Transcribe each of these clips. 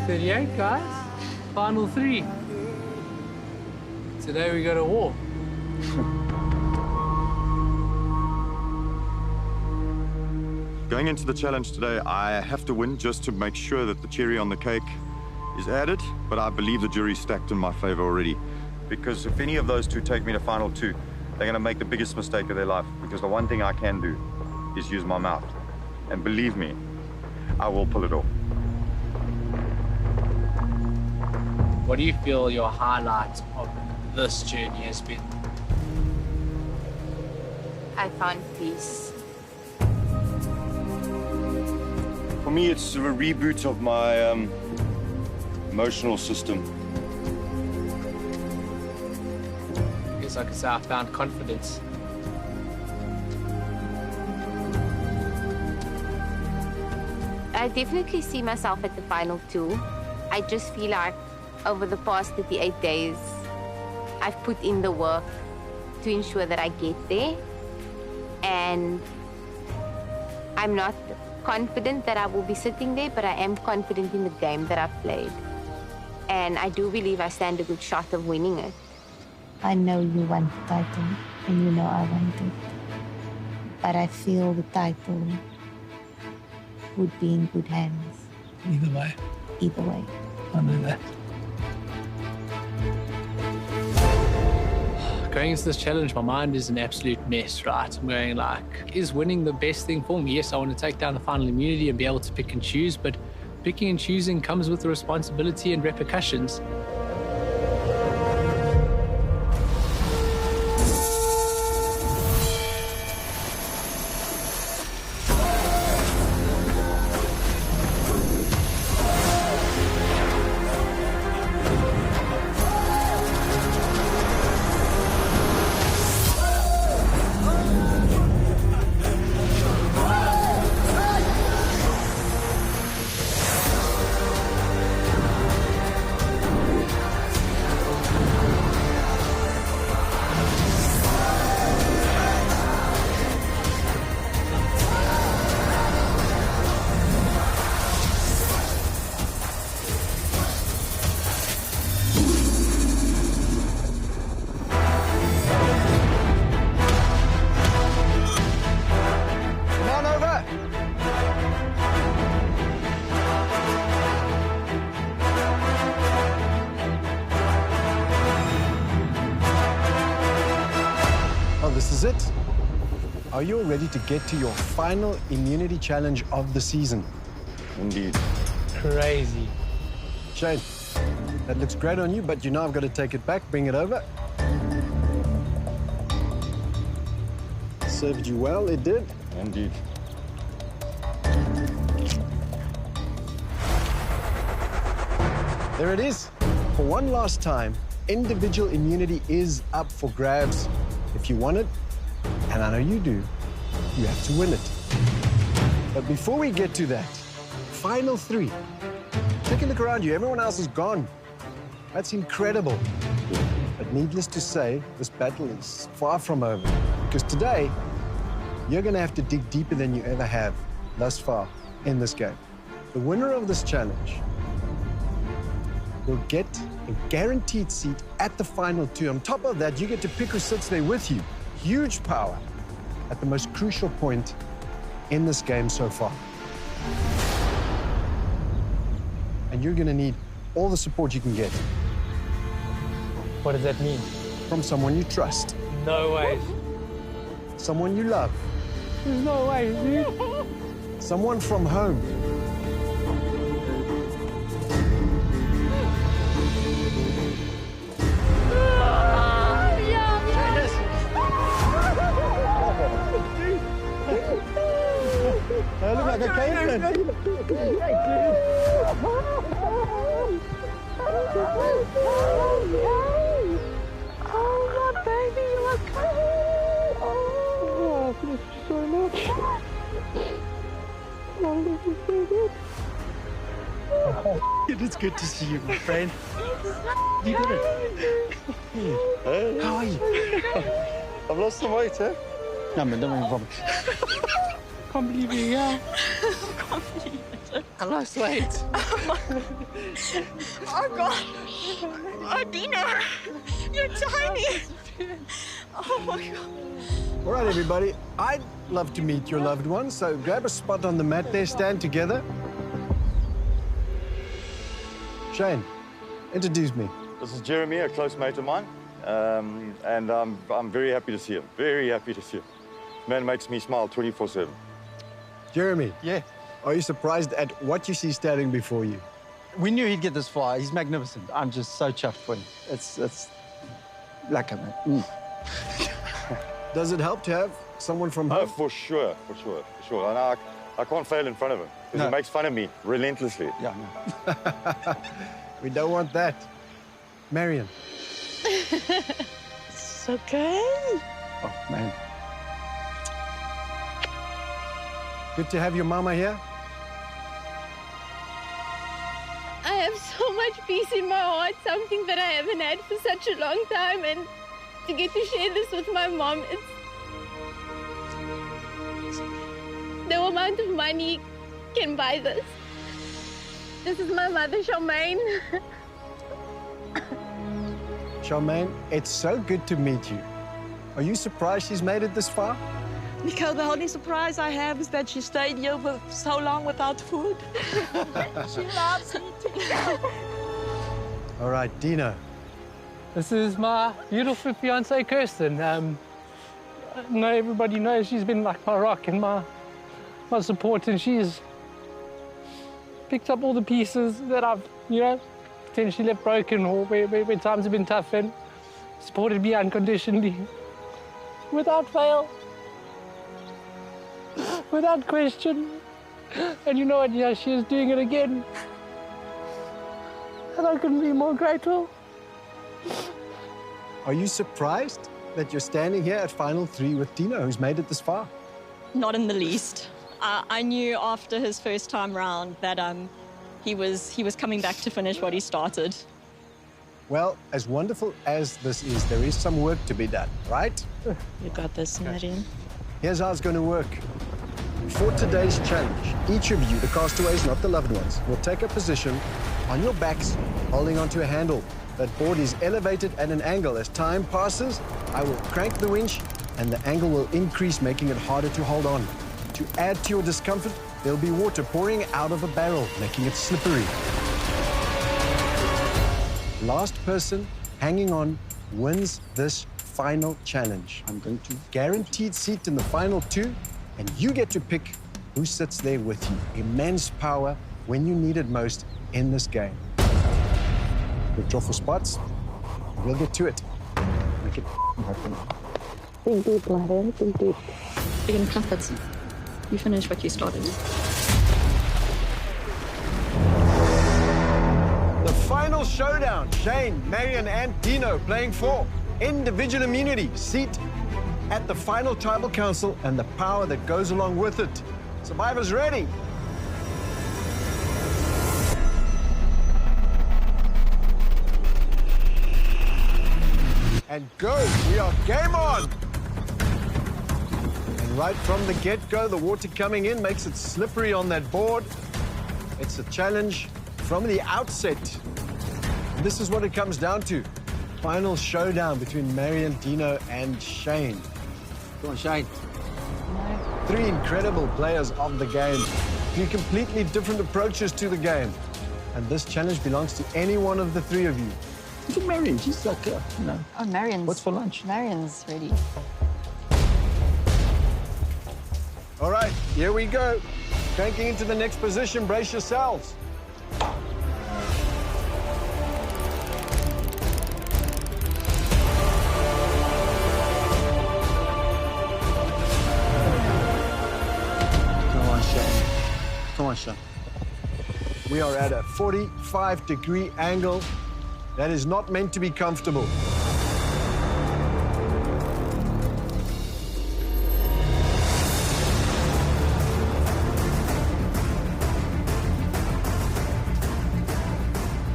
38, guys. Final 3. Today we go to war. Going into the challenge today, I have to win just to make sure that the cherry on the cake is added, but I believe the jury's stacked in my favor already. Because if any of those two take me to final 2, they're gonna make the biggest mistake of their life, because the one thing I can do is use my mouth. And believe me, I will pull it off. What do you feel your highlight of this journey has been? I found peace. For me, it's a reboot of my emotional system. I guess I could say I found confidence. I definitely see myself at the final 2. I just feel like over the past 38 days, I've put in the work to ensure that I get there. And I'm not confident that I will be sitting there, but I am confident in the game that I've played. And I do believe I stand a good shot of winning it. I know you want the title, and you know I want it. But I feel the title would be in good hands. Either way. Either way. I know that. Going into this challenge, my mind is an absolute mess, right? I'm going like, is winning the best thing for me? Yes, I want to take down the final immunity and be able to pick and choose, but picking and choosing comes with the responsibility and repercussions. This is it. Are you all ready to get to your final immunity challenge of the season? Indeed. Crazy. Shane, that looks great on you, but you know I've got to take it back, bring it over. Served you well, it did. Indeed. There it is. For one last time, individual immunity is up for grabs. If you want it, and I know you do, you have to win it. But before we get to that, final 3. Take a look around you. Everyone else is gone. That's incredible. But needless to say, this battle is far from over. Because today, you're going to have to dig deeper than you ever have thus far in this game. The winner of this challenge will get a guaranteed seat at the final 2. On top of that, you get to pick who sits there with you. Huge power at the most crucial point in this game so far. And you're gonna need all the support you can get. What does that mean? From someone you trust. No way. Someone you love. There's no way, dude. Someone from home. I look like a caveman. Oh, my baby, you are coming. Oh, thank you so much. Oh, this is so good. It is good to see you, my friend. You did it. Hey. How are you? I've lost some weight, eh? No, man, don't worry about it. Can't believe you're here. Can't believe it. I lost weight. Oh, God. Oh, Dino. You're tiny. Oh, my God. All right, everybody. I'd love to meet your loved ones, so grab a spot on the mat there, stand together. Shane, introduce me. This is Jeremy, a close mate of mine, and I'm very happy to see him. Very happy to see him. Man makes me smile 24/7. Jeremy, Yeah, are you surprised at what you see standing before you? we knew he'd get this far. He's magnificent. I'm just so chuffed for him. It's lekker, man. Does it help to have someone from Oh, home? for sure. And I can't fail in front of him, because No. he makes fun of me relentlessly. Yeah, no. We don't want that. Marion, It's okay. Oh, man. good to have your mama here. I have so much peace in my heart, something that I haven't had for such a long time, and to get to share this with my mom, it's no amount of money can buy this. This is my mother, Charmaine. Charmaine, it's so good to meet you. Are you surprised she's made it this far? Because the only surprise I have is that she stayed here for so long without food. She loves eating. All right, Dino. This is my beautiful fiancée, Kirsten. No, everybody knows she's been like my rock and my support, and she's picked up all the pieces that I've, potentially left broken, or where times have been tough, and supported me unconditionally, without fail, without question. And you know what? Yeah, she is doing it again, and I couldn't be more grateful. Are you surprised that you're standing here at Final 3 with Dino, who's made it this far? Not in the least. I knew after his first time round that he was coming back to finish what he started. Well, as wonderful as this is, there is some work to be done, right? You got this, Marion. Here's how it's going to work. For today's challenge, each of you, the castaways, not the loved ones, will take a position on your backs, holding onto a handle. That board is elevated at an angle. As time passes, I will crank the winch, and the angle will increase, making it harder to hold on. To add to your discomfort, there'll be water pouring out of a barrel, making it slippery. Last person hanging on wins this final challenge. I'm going to. Guaranteed seat in the final 2, and you get to pick who sits there with you. Immense power when you need it most in this game. We'll draw for spots. We'll get to it. Make it happen. Think deep, Marion. Think deep. You're gonna clap it. You finish what you started. The final showdown. Shane, Marion, and Dino playing for individual immunity, seat at the final tribal council, and the power that goes along with it. Survivors ready? And go. We are game on. And right from the get-go, the water coming in makes it slippery on that board. It's a challenge from the outset. And this is what it comes down to. Final showdown between Marion, Dino, and Shane. Come on, Shane. 3 incredible players of the game. 3 completely different approaches to the game. And this challenge belongs to any one of the 3 of you. Look at Marion. She's like, Oh, Marion's. What's for lunch? Marion's ready. All right, here we go. Cranking into the next position. Brace yourselves. Come on, Shane. Come on, Shane. We are at a 45-degree angle. That is not meant to be comfortable.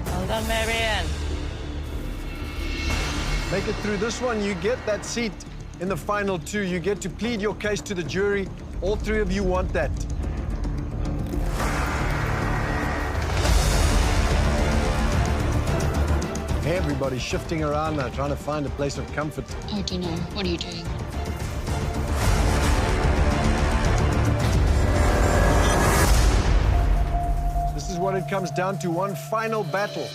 Well done, Marion. Make it through this one, you get that seat in the final 2. You get to plead your case to the jury. All 3 of you want that. Everybody's shifting around now, trying to find a place of comfort. Oh, Dino, what are you doing? This is what it comes down to, one final battle.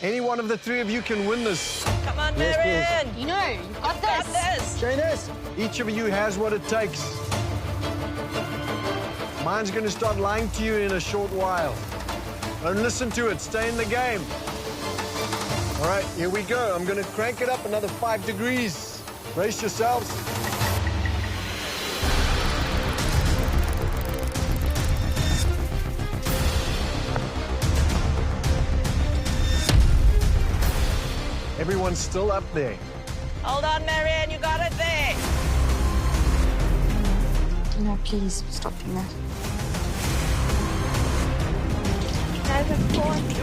Any one of the three of you can win this. Come on, Marion. Dino, you've got this. Shaynes, each of you has what it takes. Mine's going to start lying to you in a short while. Don't listen to it. Stay in the game. All right, here we go. I'm going to crank it up another 5 degrees. Brace yourselves. Everyone's still up there. Hold on, Marion. You got it there. Dino, please stop doing that. You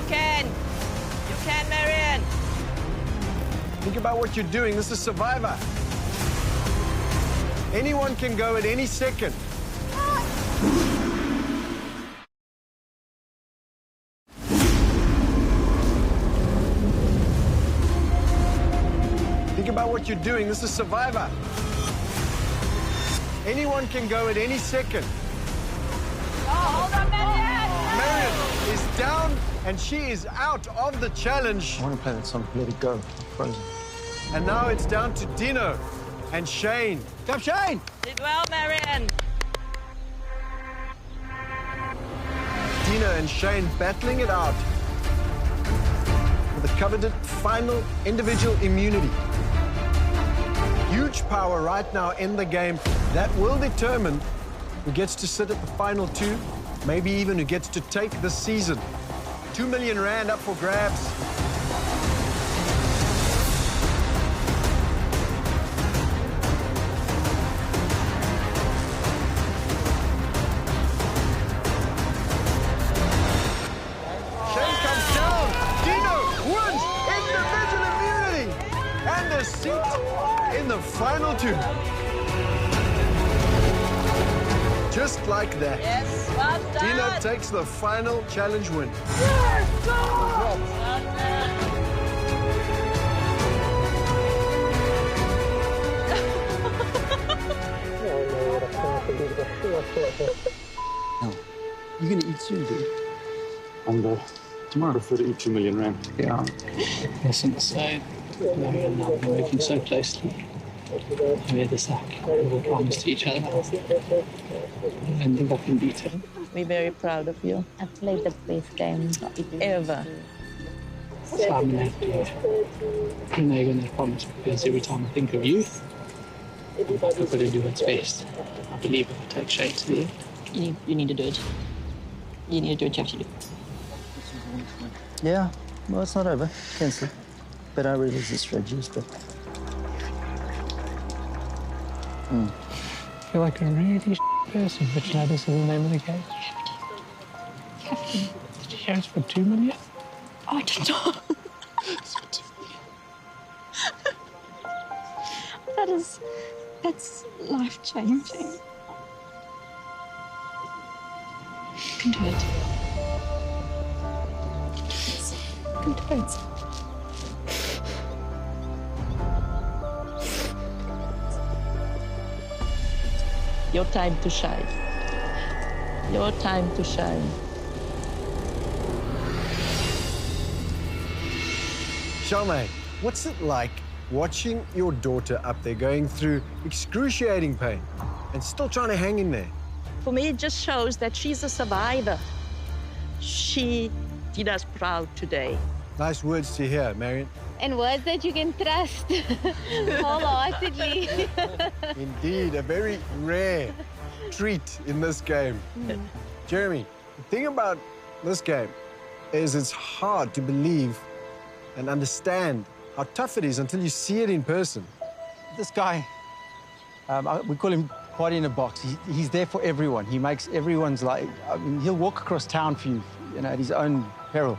can. You can, Marion. Think about what you're doing. This is Survivor. Anyone can go at any second. Think about what you're doing. This is Survivor. Anyone can go at any second. Hold on, Marion. Marion is down, and she is out of the challenge. I want to play that song, Let It Go, Frozen. And now it's down to Dino and Shane. Come, Shane! Did well, Marion. Dino and Shane battling it out for the coveted final individual immunity. Huge power right now in the game that will determine who gets to sit at the final 2, maybe even who gets to take the season. 2 million rand up for grabs. Shane comes down. Dino wins individual immunity and a seat in the final 2. Just like that. Yes, well done. Dino takes the final challenge win. No. You're going to eat soon, dude. And Tomorrow. prefer to eat 2 million rand. Yeah. Listen, so Mary and I have been working so closely. We had this we promise to each other. I don't think I can beat her. We're very proud of you. I played the best game Ever. So I'm going to have to renege on that promise because every time I think of you, I've got to do what's best. I believe if I take Shane to the end. You need to do it. You need to do what you have to do. Yeah, well, it's not over. Cancel. But I realize the strategy is better. I feel like a really person, but you know this is the name of the game. Catherine, did you hear it's for 2 million? Oh, I don't know. It's for 2 million. That's life-changing. You can do it. You can do it. Your time to shine. Your time to shine. Charmaine, what's it like watching your daughter up there going through excruciating pain and still trying to hang in there? For me, it just shows that she's a survivor. She did us proud today. Nice words to hear, Marion. And words that you can trust wholeheartedly. Indeed, a very rare treat in this game. Jeremy, the thing about this game is it's hard to believe and understand how tough it is until you see it in person. This guy, we call him Party in a Box. He's there for everyone. He makes everyone's life. I mean, he'll walk across town for you, at his own peril.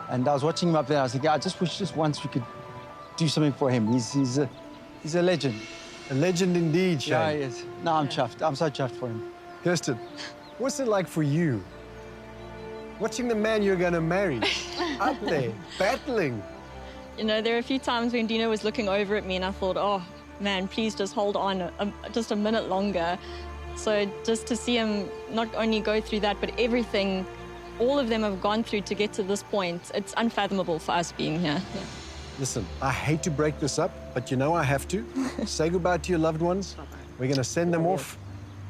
And I was watching him up there. I was like, I just wish just once we could do something for him. He's a legend. A legend indeed, Shane. Yeah, he is. No, I'm chuffed. I'm so chuffed for him. Kirsten, what's it like for you? Watching the man you're going to marry up there, battling You know, there are a few times when Dino was looking over at me and I thought, oh, man, please just hold on just a minute longer. So just to see him not only go through that, but everything all of them have gone through to get to this point, it's unfathomable for us being here. Yeah. Listen, I hate to break this up, but you know I have to. Say goodbye to your loved ones. We're going to send them off,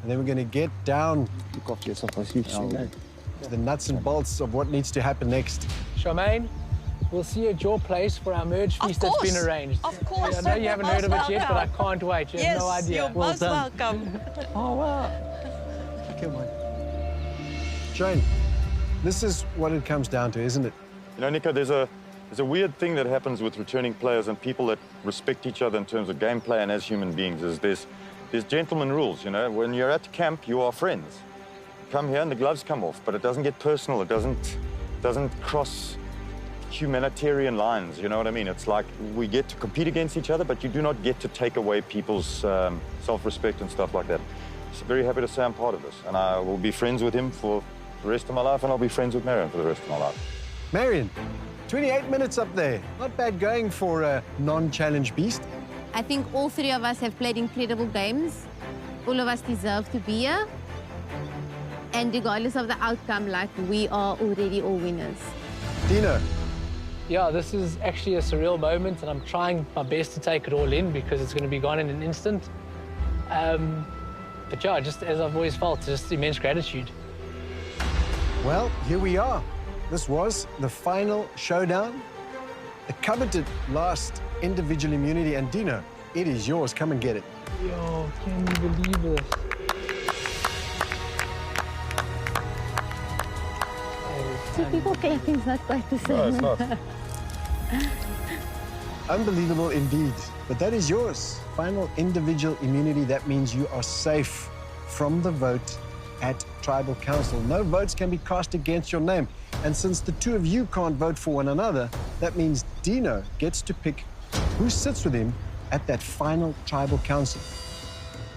and then we're going to get down. Look after yourself as you to the nuts and bolts of what needs to happen next. Charmaine, we'll see you at your place for our merge feast that's been arranged. Of course. I know you haven't heard of it yet, but I can't wait. You have no idea. You're most welcome. Oh, wow. Come on. Shane, this is what it comes down to, isn't it? You know, Nico, there's a weird thing that happens with returning players and people that respect each other in terms of gameplay and as human beings. Is there's gentleman rules, you know. When you're at camp, you are friends. Come here and the gloves come off, but it doesn't get personal. It doesn't cross humanitarian lines, you know what I mean? It's like we get to compete against each other, but you do not get to take away people's self-respect and stuff like that. So very happy to say I'm part of this, and I will be friends with him for the rest of my life, and I'll be friends with Marion for the rest of my life. Marion, 28 minutes up there. Not bad going for a non-challenge beast. I think all three of us have played incredible games. All of us deserve to be here. And regardless of the outcome, like, we are already all winners. Dino. Yeah, this is actually a surreal moment, and I'm trying my best to take it all in because it's going to be gone in an instant. But yeah, just as I've always felt, just immense gratitude. Well, here we are. This was the final showdown. The coveted last individual immunity. And Dino, it is yours. Come and get it. Yo, can you believe this? Two people clapping's not quite the same. No, it's not. Unbelievable indeed. But that is yours. Final individual immunity. That means you are safe from the vote at Tribal Council. No votes can be cast against your name. And since the two of you can't vote for one another, that means Dino gets to pick who sits with him at that final Tribal Council.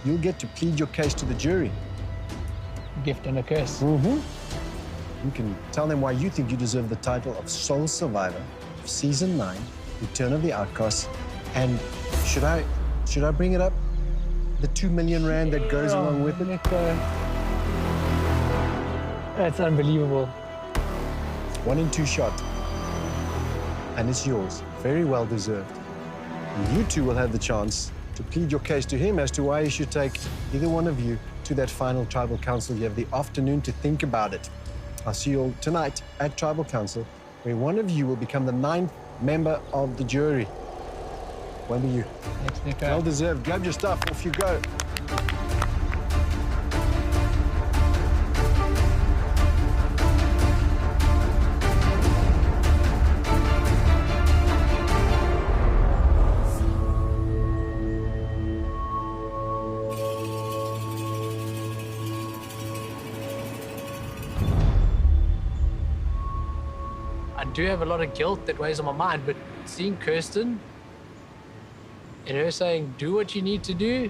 You'll get to plead your case to the jury. Gift and a curse. You can tell them why you think you deserve the title of sole survivor of Season 9, Return of the Outcasts. And should I bring it up? The 2 million rand that goes along with it? That's unbelievable. 1 in 2 shot. And it's yours. Very well deserved. And you two will have the chance to plead your case to him as to why he should take either one of you to that final Tribal Council. You have the afternoon to think about it. I'll see you all tonight at Tribal Council, where one of you will become the 9th member of the jury. When will you? Thanks, Nico. Well deserved. Grab your stuff. Off you go. I do have a lot of guilt that weighs on my mind, but seeing Kirsten and her saying, do what you need to do,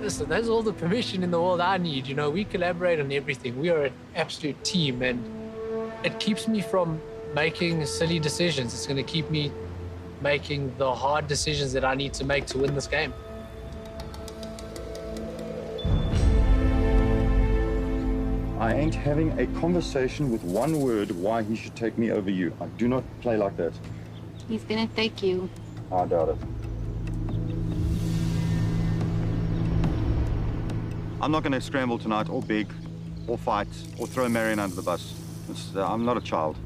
listen, that's all the permission in the world I need. You know, we collaborate on everything. We are an absolute team, and it keeps me from making silly decisions. It's going to keep me making the hard decisions that I need to make to win this game. I ain't having a conversation with one word why he should take me over you. I do not play like that. He's gonna take you. I doubt it. I'm not going to scramble tonight or beg or fight or throw Marion under the bus. I'm not a child.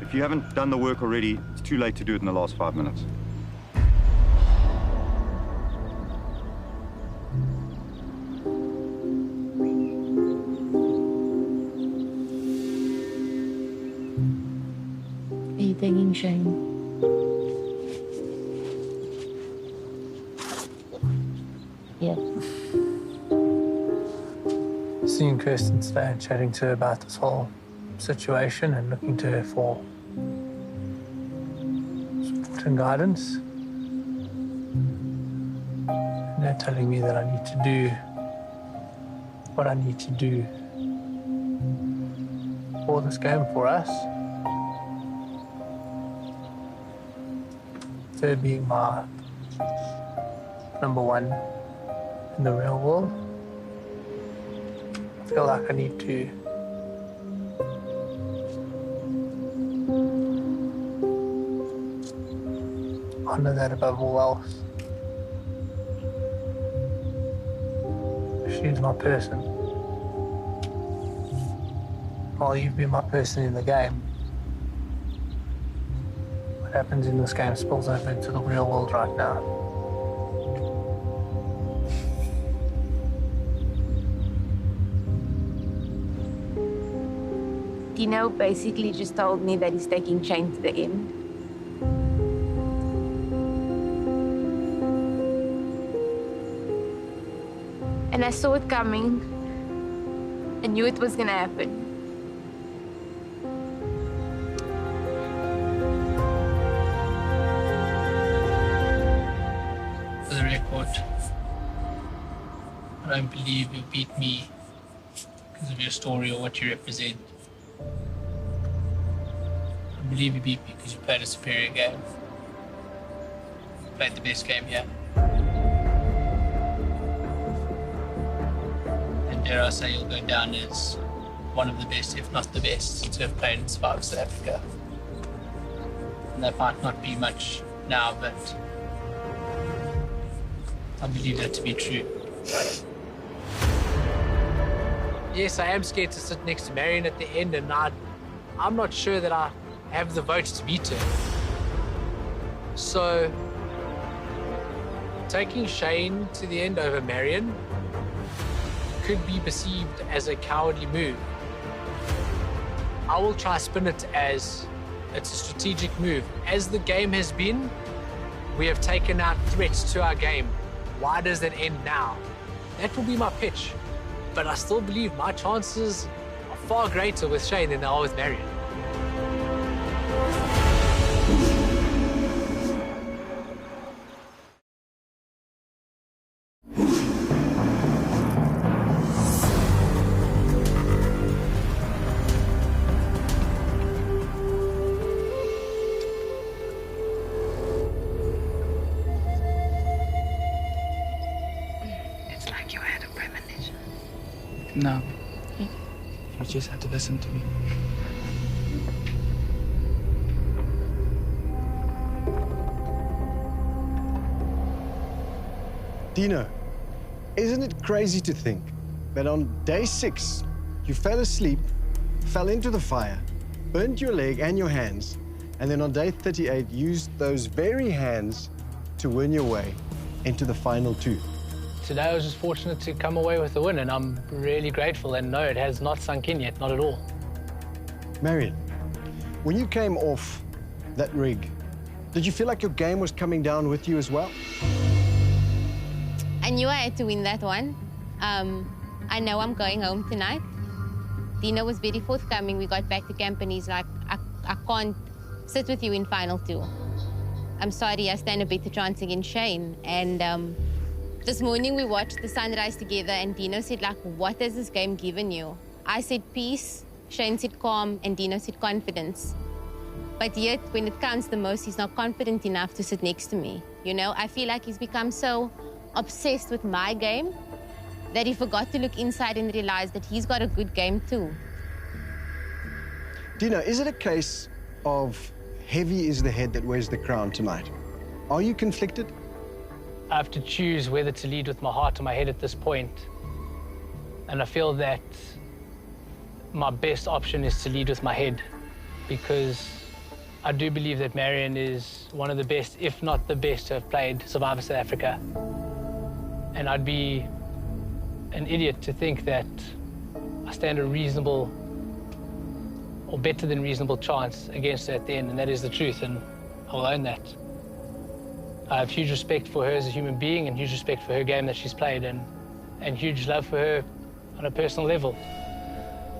If you haven't done the work already, it's too late to do it in the last 5 minutes. Are you taking Shane? Yeah. Seeing Kirsten today and chatting to her about this whole situation and looking to her for support and guidance. And her telling me that I need to do what I need to do for this game, for us. Third being my number one in the real world. I feel like I need to honor that above all else. She's my person. While you've been my person in the game, what happens in this game spills over into the real world right now. Dino basically just told me that he's taking Shane to the end. And I saw it coming. I knew it was gonna happen. For the record, I don't believe you beat me because of your story or what you represent. I believe you beat me because you played a superior game. You played the best game here. And dare I say you'll go down as one of the best, if not the best, to have played in Survivor South Africa. And that might not be much now, but I believe that to be true. Yes, I am scared to sit next to Marion at the end, and I'm not sure that I have the votes to beat her. So, taking Shane to the end over Marion could be perceived as a cowardly move. I will try spin it as it's a strategic move. As the game has been, we have taken out threats to our game. Why does that end now? That will be my pitch. But I still believe my chances are far greater with Shane than they are with Marion. It's like you had a premonition. No. You just had to listen to me. Dino, isn't it crazy to think that on day 6, you fell asleep, fell into the fire, burnt your leg and your hands, and then on day 38, used those very hands to win your way into the final 2? Today I was just fortunate to come away with the win, and I'm really grateful. And no, it has not sunk in yet, not at all. Marion, when you came off that rig, did you feel like your game was coming down with you as well? I knew I had to win that one. I know I'm going home tonight. Dino was very forthcoming. We got back to camp and he's like, I can't sit with you in final 2. I'm sorry, I stand a better chance against Shane. And this morning we watched the sunrise together and Dino said, like, what has this game given you? I said peace, Shane said calm, and Dino said confidence. But yet, when it counts the most, he's not confident enough to sit next to me. You know, I feel like he's become so obsessed with my game that he forgot to look inside and realize that he's got a good game too. Dino, is it a case of heavy is the head that wears the crown tonight? Are you conflicted? I have to choose whether to lead with my heart or my head at this point. And I feel that my best option is to lead with my head, because I do believe that Marion is one of the best, if not the best, to have played Survivor South Africa. And I'd be an idiot to think that I stand a reasonable or better than reasonable chance against her at the end, and that is the truth, and I will own that. I have huge respect for her as a human being and huge respect for her game that she's played, and huge love for her on a personal level.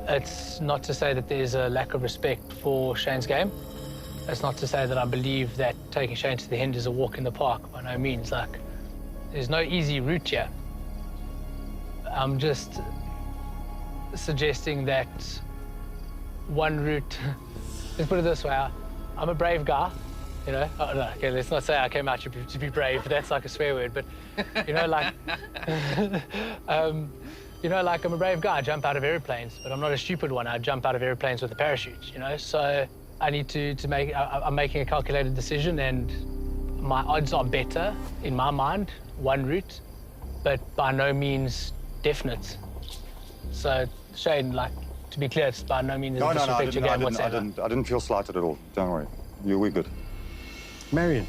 It's not to say that there's a lack of respect for Shane's game. It's not to say that I believe that taking Shane to the end is a walk in the park, by no means. Like, there's no easy route here. I'm just suggesting that one route, let's put it this way, I'm a brave guy, You know, oh, no, okay, let's not say I came out to be brave. That's like a swear word, but you know, like, you know, like I'm a brave guy. I jump out of airplanes, but I'm not a stupid one. I jump out of airplanes with a parachute. You know, so I need to make. I'm making a calculated decision, and my odds are better in my mind. One route, but by no means definite. So Shane, like, to be clear, it's by no means No, disrespect your game whatsoever. I didn't feel slighted at all. Don't worry. We're good. Marion,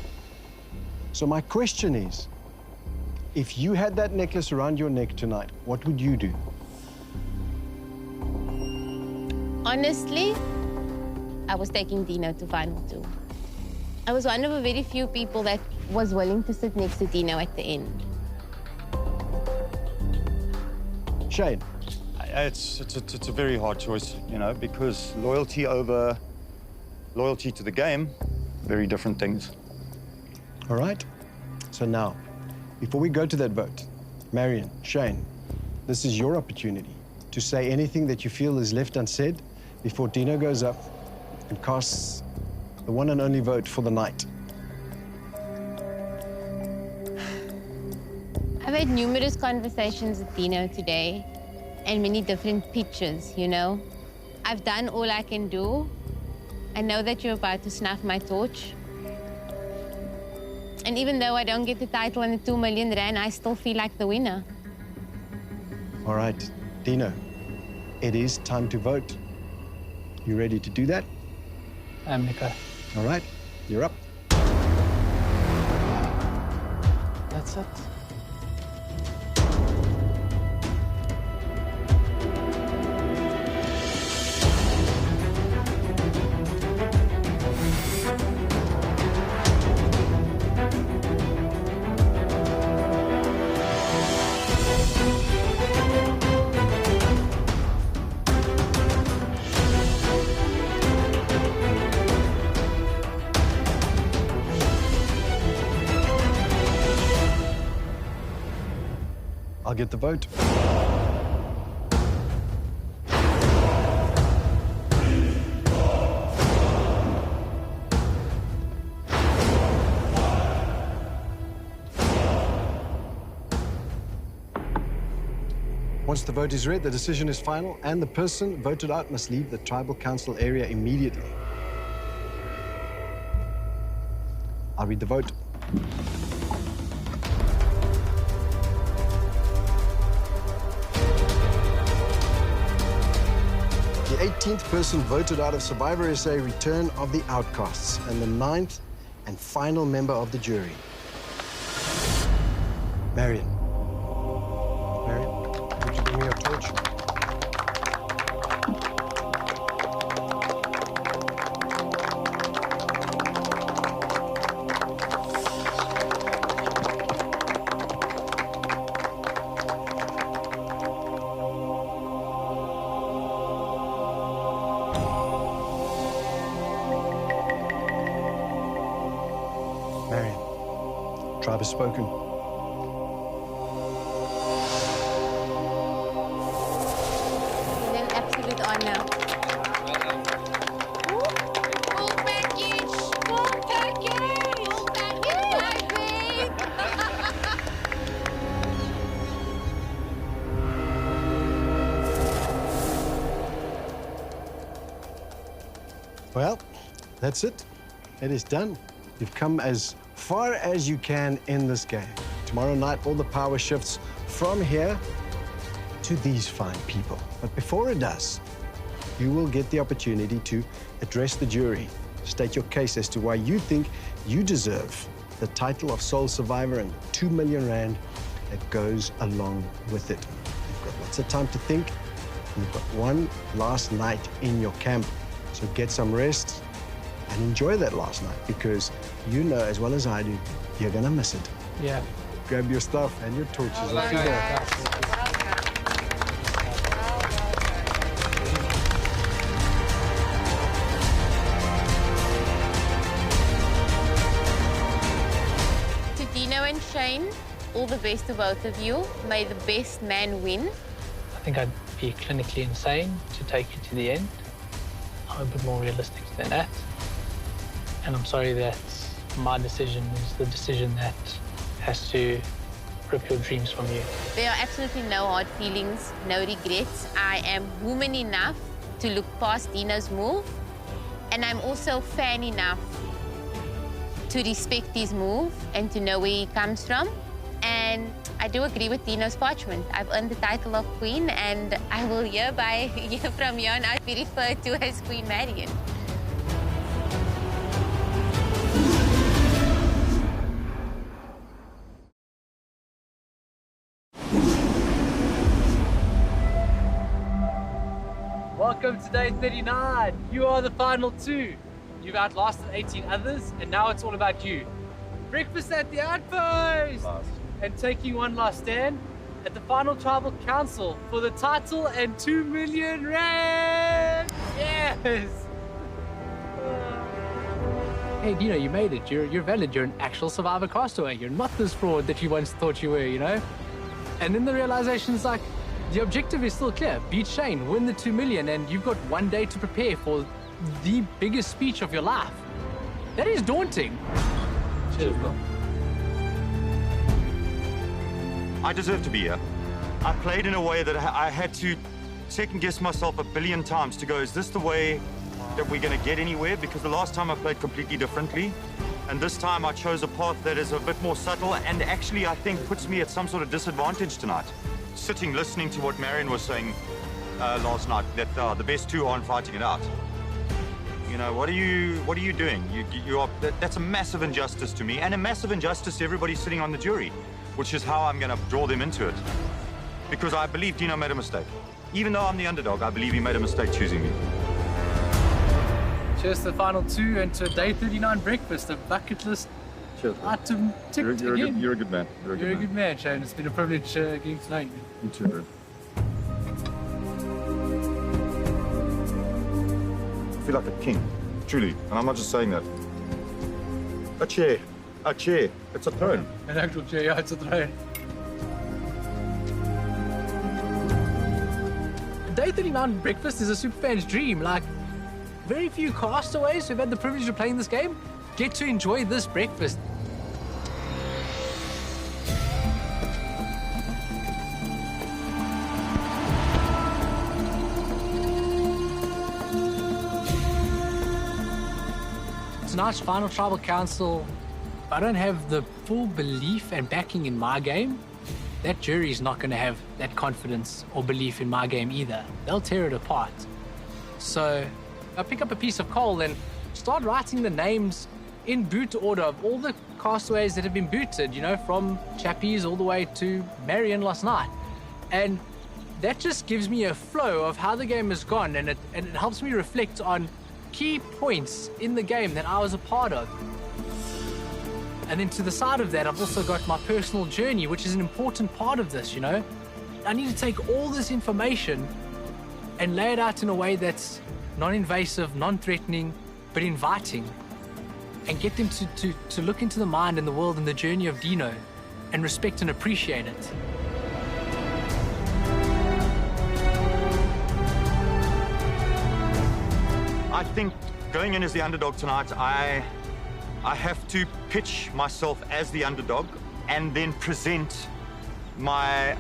so my question is, if you had that necklace around your neck tonight, what would you do? Honestly, I was taking Dino to final 2. I was one of the very few people that was willing to sit next to Dino at the end. Shane? It's a very hard choice, you know, because loyalty over loyalty to the game, very different things. All right. So now, before we go to that vote, Marion, Shane, this is your opportunity to say anything that you feel is left unsaid before Dino goes up and casts the one and only vote for the night. I've had numerous conversations with Dino today and many different pitches, you know. I've done all I can do. I know that you're about to snuff my torch. And even though I don't get the title and the 2 million rand, I still feel like the winner. All right, Dino, it is time to vote. You ready to do that? I'm Nico. All right, you're up. That's it. I'll get the vote. Once the vote is read, the decision is final, and the person voted out must leave the tribal council area immediately. I'll read the vote. The 18th person voted out of Survivor SA Return of the Outcasts, and the 9th and final member of the jury. Marion. Marion, would you bring me your torch? Marion, tribe has spoken. An absolute honor. Full package! Full package! Full package, baby! Well, that's it. It is done. You've come as far as you can in this game. Tomorrow night, all the power shifts from here to these fine people. But before it does, you will get the opportunity to address the jury, state your case as to why you think you deserve the title of sole survivor and the 2 million rand that goes along with it. You've got lots of time to think, and you've got one last night in your camp. So get some rest and enjoy that last night, because you know as well as I do, you're gonna miss it. Yeah. Grab your stuff and your torches. Off you go. To Dino and Shane, all the best to both of you. May the best man win. I think I'd be clinically insane to take you to the end. I'm a bit more realistic than that. And I'm sorry that my decision is the decision that has to rip your dreams from you. There are absolutely no hard feelings, no regrets. I am woman enough to look past Dino's move, and I'm also fan enough to respect his move and to know where he comes from. And I do agree with Dino's parchment. I've earned the title of Queen, and I will hereby, from here on out, be referred to as Queen Marion. Welcome to day 39. You are the final two. You've outlasted 18 others, and now it's all about you. Breakfast at the Outpost! And taking one last stand at the final tribal council for the title and 2 million rand! Yes! Hey, Dino, you made it. You're valid. You're an actual survivor castaway. You're not this fraud that you once thought you were, you know? And then the realization is like, the objective is still clear. Beat Shane, win the 2 million, and you've got one day to prepare for the biggest speech of your life. That is daunting. Cheers, bro. I deserve to be here. I played in a way that I had to second-guess myself a billion times to go, is this the way that we're going to get anywhere? Because the last time I played completely differently, and this time I chose a path that is a bit more subtle and actually, I think, puts me at some sort of disadvantage tonight. Sitting, listening to what Marion was saying last night, that the best two aren't fighting it out. You know, what are you doing? That's a massive injustice to me, and a massive injustice to everybody sitting on the jury, which is how I'm going to draw them into it. Because I believe Dino made a mistake. Even though I'm the underdog, I believe he made a mistake choosing me. Cheers to the final two and to a day 39 breakfast, a bucket list item ticked again. You're a good man. You're a good man, Shane. It's been a privilege getting to know you. You too, bro. I feel like a king, truly, and I'm not just saying that. A chair, it's a throne. An actual chair, yeah, it's a throne. Day 39 breakfast is a superfan's dream. Like, very few castaways who've had the privilege of playing this game get to enjoy this breakfast. Tonight's final tribal council, if I don't have the full belief and backing in my game, that jury's not going to have that confidence or belief in my game either. They'll tear it apart. So I'll pick up a piece of coal and start writing the names in boot order of all the castaways that have been booted, you know, from Chappies all the way to Marion last night. And that just gives me a flow of how the game has gone, and it helps me reflect on key points in the game that I was a part of. And then to the side of that, I've also got my personal journey, which is an important part of this, you know. I need to take all this information and lay it out in a way that's non-invasive, non-threatening, but inviting, and get them to look into the mind and the world and the journey of Dino and respect and appreciate it. I think going in as the underdog tonight, I have to pitch myself as the underdog and then present my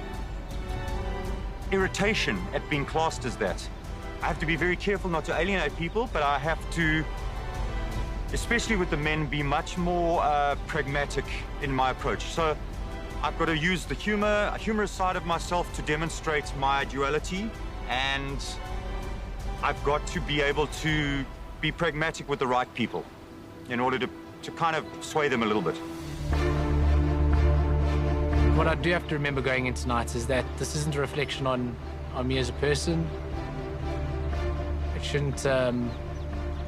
irritation at being classed as that. I have to be very careful not to alienate people, but I have to, especially with the men, be much more pragmatic in my approach. So I've got to use the humorous side of myself to demonstrate my duality, and I've got to be able to be pragmatic with the right people in order to kind of sway them a little bit. What I do have to remember going in tonight is that this isn't a reflection on me as a person. It shouldn't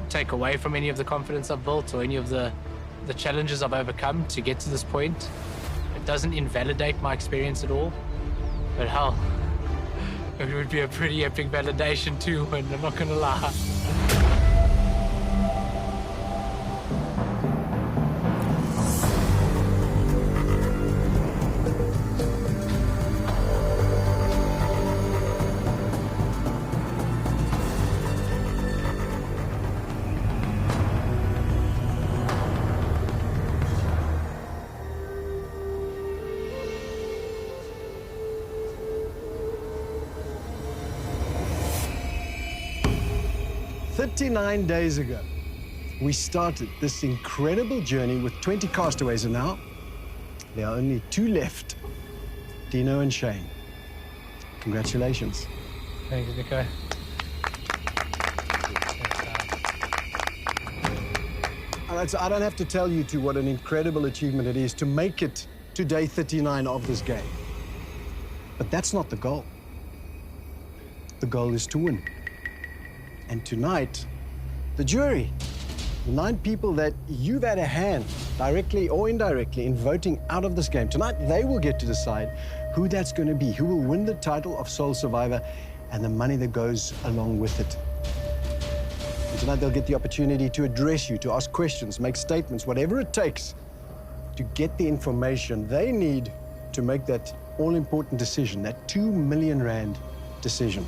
take away from any of the confidence I've built or any of the challenges I've overcome to get to this point. It doesn't invalidate my experience at all. But hell, it would be a pretty epic validation too, and I'm not gonna lie. 39 days ago, we started this incredible journey with 20 castaways, and now there are only 2 left, Dino and Shane. Congratulations. Thank you, Nico. I don't have to tell you two what an incredible achievement it is to make it to day 39 of this game. But that's not the goal. The goal is to win. And tonight, the jury, the 9 people that you've had a hand, directly or indirectly, in voting out of this game, tonight they will get to decide who that's going to be, who will win the title of Sole Survivor and the money that goes along with it. And tonight they'll get the opportunity to address you, to ask questions, make statements, whatever it takes to get the information they need to make that all-important decision, that 2 million rand decision.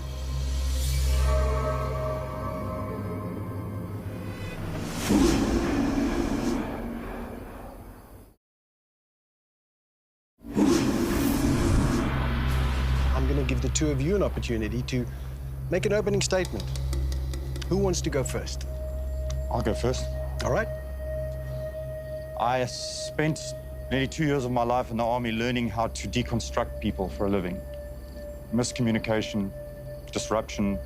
I'm going to give the 2 of you an opportunity to make an opening statement. Who wants to go first? I'll go first. All right. I spent nearly 2 years of my life in the army learning how to deconstruct people for a living. Miscommunication, disruption.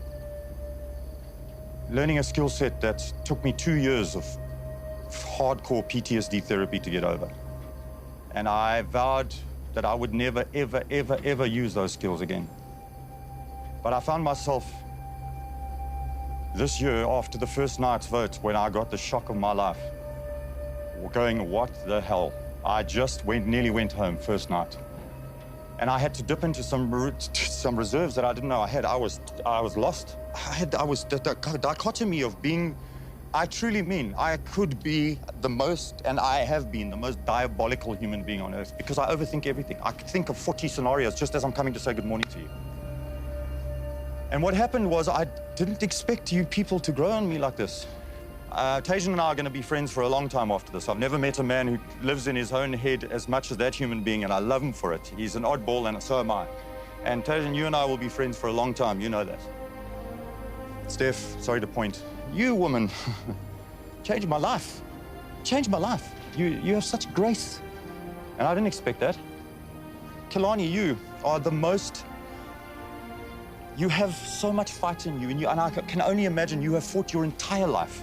Learning a skill set that took me 2 years of hardcore PTSD therapy to get over. And I vowed that I would never, ever, ever, ever use those skills again. But I found myself this year, after the first night's vote, when I got the shock of my life, going, what the hell? I just nearly went home first night. And I had to dip into some reserves that I didn't know I had. I was lost. I was the dichotomy of being, I truly mean, I could be the most, and I have been the most diabolical human being on earth because I overthink everything. I could think of 40 scenarios just as I'm coming to say good morning to you. And what happened was I didn't expect you people to grow on me like this. Tajan and I are going to be friends for a long time after this. I've never met a man who lives in his own head as much as that human being, and I love him for it. He's an oddball, and so am I. And Tajan, you and I will be friends for a long time. You know that. Steph, sorry to point. You, woman, changed my life. Changed my life. You have such grace. And I didn't expect that. Kilani, you are the most... You have so much fight in you, and I can only imagine you have fought your entire life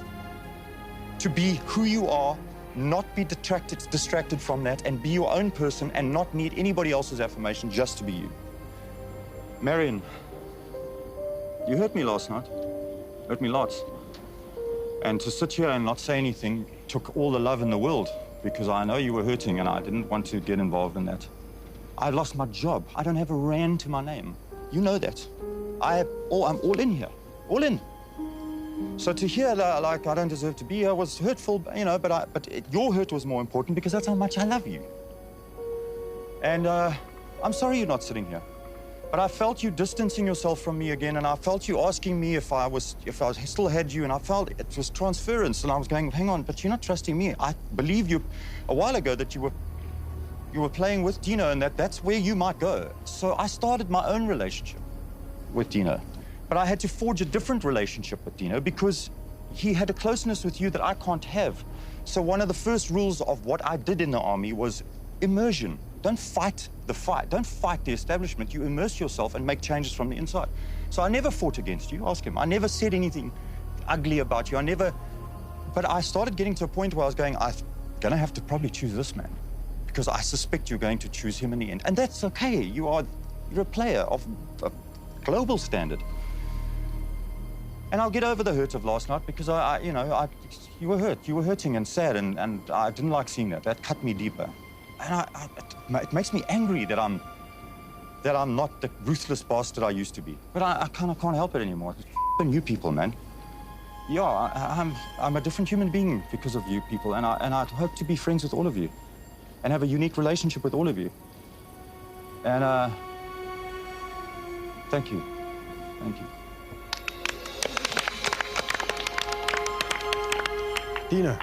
to be who you are, not be distracted from that, and be your own person and not need anybody else's affirmation, just to be you. Marion, you hurt me last night. Hurt me lots. And to sit here and not say anything took all the love in the world, because I know you were hurting and I didn't want to get involved in that. I lost my job. I don't have a rand to my name. You know that. I'm all in here, all in. So to hear like I don't deserve to be here was hurtful, you know, but your hurt was more important because that's how much I love you. And I'm sorry you're not sitting here, but I felt you distancing yourself from me again, and I felt you asking me if I still had you, and I felt it was transference, and I was going, hang on, but you're not trusting me. I believed you a while ago that you were playing with Dino, and that's where you might go. So I started my own relationship with Dino. But I had to forge a different relationship with Dino because he had a closeness with you that I can't have. So one of the first rules of what I did in the army was immersion. Don't fight the fight. Don't fight the establishment. You immerse yourself and make changes from the inside. So I never fought against you. Ask him. I never said anything ugly about you. But I started getting to a point where I was going, I'm going to have to probably choose this man because I suspect you're going to choose him in the end. And that's okay. You're a player of a global standard. And I'll get over the hurt of last night because you were hurt. You were hurting and sad, and I didn't like seeing that. That cut me deeper. And it makes me angry that I'm not the ruthless bastard I used to be. But I kind of can't help it anymore. It's you people, man. Yeah, I'm a different human being because of you people, and I hope to be friends with all of you and have a unique relationship with all of you. And thank you. Thank you. Dino.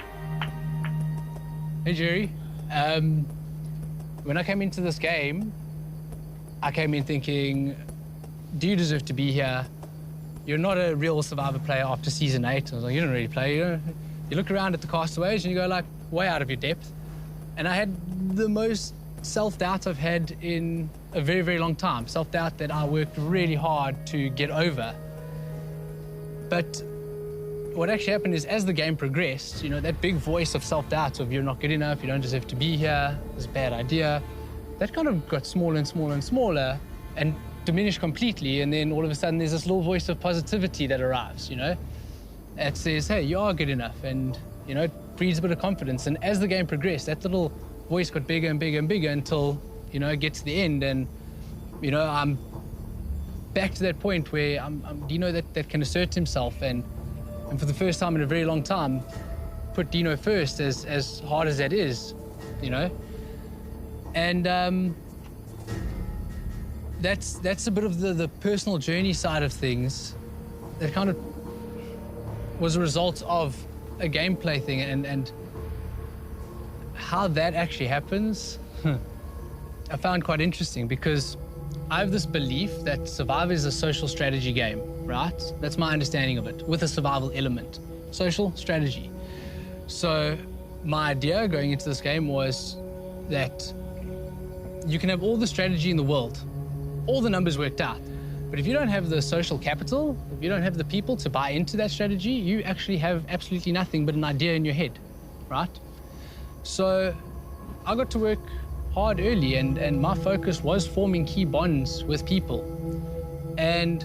Hey, Jerry. When I came into this game, I came in thinking, do you deserve to be here? you're not a real Survivor player after season 8. I was like, you don't really play. You look around at the castaways and you go like, way out of your depth. And I had the most self-doubt I've had in a very, very long time. Self-doubt that I worked really hard to get over. But what actually happened is, as the game progressed, you know, that big voice of self-doubt of you're not good enough, you don't deserve to be here, it's a bad idea, that kind of got smaller and smaller and smaller and diminished completely. And then all of a sudden there's this little voice of positivity that arrives, you know, that says, hey, you are good enough, and, you know, it breeds a bit of confidence. And as the game progressed, that little voice got bigger and bigger and bigger until, you know, it gets to the end, and, you know, I'm back to that point where I'm Dino that can assert himself, and for the first time in a very long time, put Dino first, as hard as that is, you know. And that's a bit of the personal journey side of things that kind of was a result of a gameplay thing, and how that actually happens, I found quite interesting, because I have this belief that Survivor is a social strategy game, right? That's my understanding of it, with a survival element. Social strategy. So my idea going into this game was that you can have all the strategy in the world, all the numbers worked out, but if you don't have the social capital, if you don't have the people to buy into that strategy, you actually have absolutely nothing but an idea in your head, right? So I got to work hard early, and my focus was forming key bonds with people. And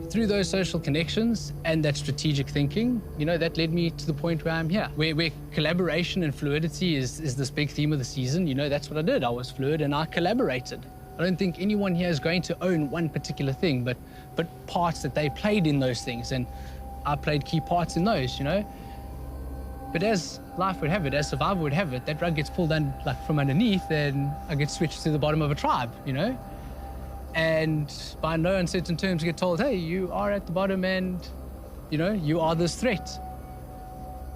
through those social connections and that strategic thinking, you know, that led me to the point where I'm here, where collaboration and fluidity is this big theme of the season. You know, that's what I did. I was fluid and I collaborated. I don't think anyone here is going to own one particular thing, but parts that they played in those things, and I played key parts in those, you know. But as life would have it, as Survivor would have it, that rug gets pulled in, like, from underneath, and I get switched to the bottom of a tribe, you know? And by no uncertain terms get told, hey, you are at the bottom and, you know, you are this threat.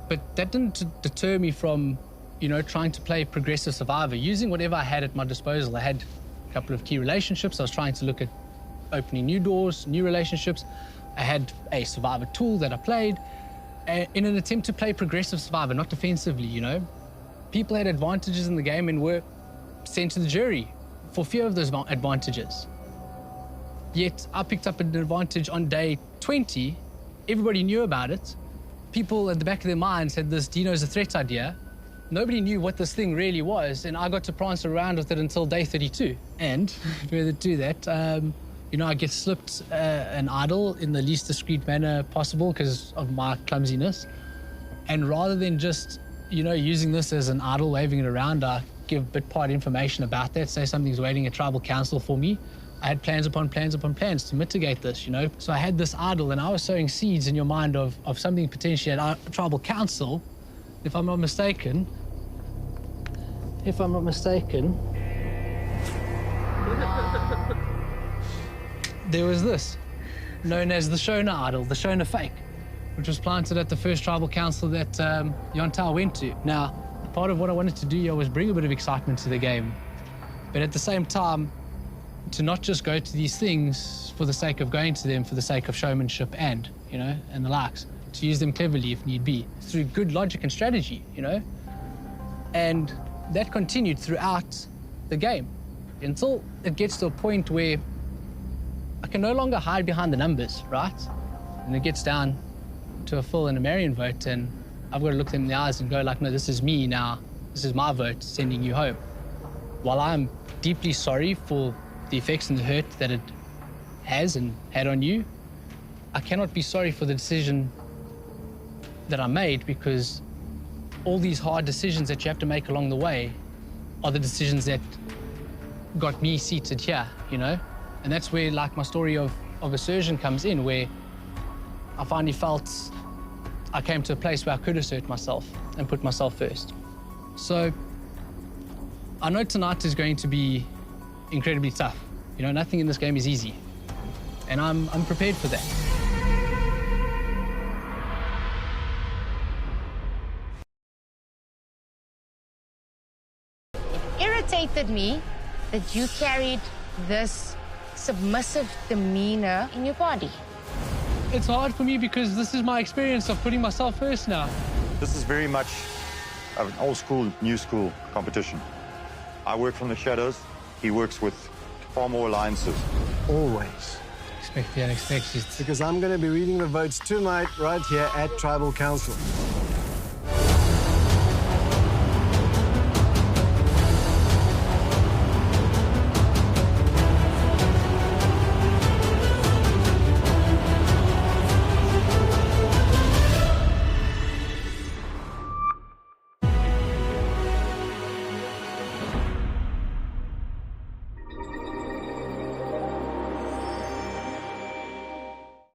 But that didn't deter me from, you know, trying to play progressive Survivor, using whatever I had at my disposal. I had a couple of key relationships. I was trying to look at opening new doors, new relationships. I had a Survivor tool that I played, in an attempt to play progressive Survivor, not defensively, you know. People had advantages in the game and were sent to the jury for fear of those advantages. Yet I picked up an advantage on day 20. Everybody knew about it. People at the back of their minds had this Dino's a threat idea. Nobody knew what this thing really was, and I got to prance around with it until day 32. And further to that, you know, I get slipped an idol in the least discreet manner possible because of my clumsiness. And rather than just, you know, using this as an idol, waving it around, I give bit part information about that, say something's waiting at tribal council for me. I had plans upon plans upon plans to mitigate this, you know. So I had this idol, and I was sowing seeds in your mind of something potentially at tribal council. If I'm not mistaken, there was this, known as the Shona idol, the Shona fake, which was planted at the first tribal council that Yontao went to. Now, part of what I wanted to do here was bring a bit of excitement to the game, but at the same time, to not just go to these things for the sake of going to them, for the sake of showmanship and, you know, and the likes, to use them cleverly if need be, through good logic and strategy, you know? And that continued throughout the game until it gets to a point where I can no longer hide behind the numbers, right? And it gets down to a full and a Marion vote, and I've got to look them in the eyes and go like, no, this is me now. This is my vote sending you home. While I'm deeply sorry for the effects and the hurt that it has and had on you, I cannot be sorry for the decision that I made, because all these hard decisions that you have to make along the way are the decisions that got me seated here, you know? And that's where, like, my story of assertion comes in, where I finally felt I came to a place where I could assert myself and put myself first. So I know tonight is going to be incredibly tough. You know, nothing in this game is easy. And I'm prepared for that. It irritated me that you carried this submissive demeanor in your body. It's hard for me because this is my experience of putting myself first now. This is very much an old school, new school competition. I work from the shadows. He works with far more alliances. Always. Expect the unexpected. Because I'm going to be reading the votes tonight right here at Tribal Council.